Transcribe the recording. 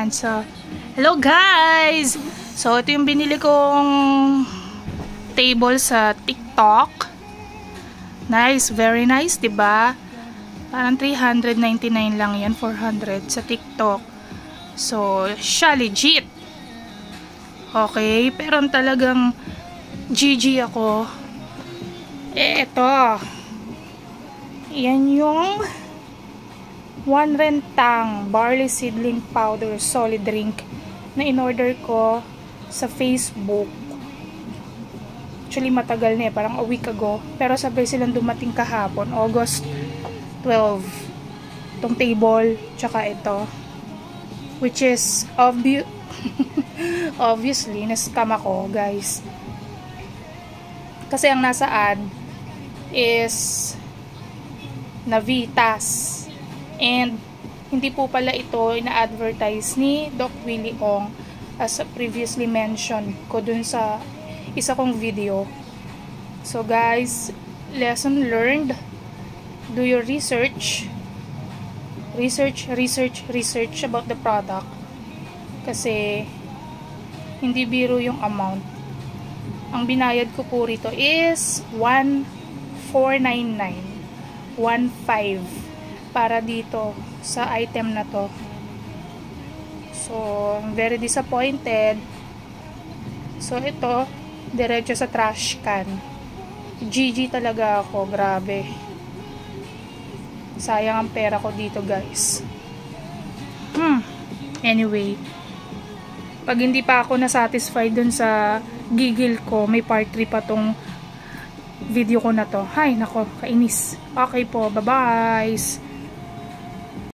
Ayan, so, hello guys! So, ito yung binili kong table sa TikTok. Nice, very nice, diba? Parang 399 lang yan, 400 sa TikTok. So, siya legit. Okay, pero talagang GG ako. Ito. Yan yung one rentang barley seedling powder solid drink na in-order ko sa Facebook. Actually matagal na parang a week ago, pero sabay silang dumating kahapon, August 12, itong table tsaka ito, which is obviously na-scam ako guys, kasi ang nasa ad is Navitas. And hindi po pala ito ina-advertise ni Doc Willie Ong as previously mentioned ko dun sa isa kong video. So guys, lesson learned. Do your research. Research about the product. Kasi hindi biro yung amount. Ang binayad ko po rito is 1,499. 1,500 para dito sa item na to. So, I'm very disappointed. So, ito, diretso sa trash can. GG talaga ako, grabe. Sayang ang pera ko dito, guys. Anyway, pag hindi pa ako na-satisfied dun sa gigil ko, may part 3 pa tong video ko na to. Hay, nako, kainis. Okay po, bye-bye.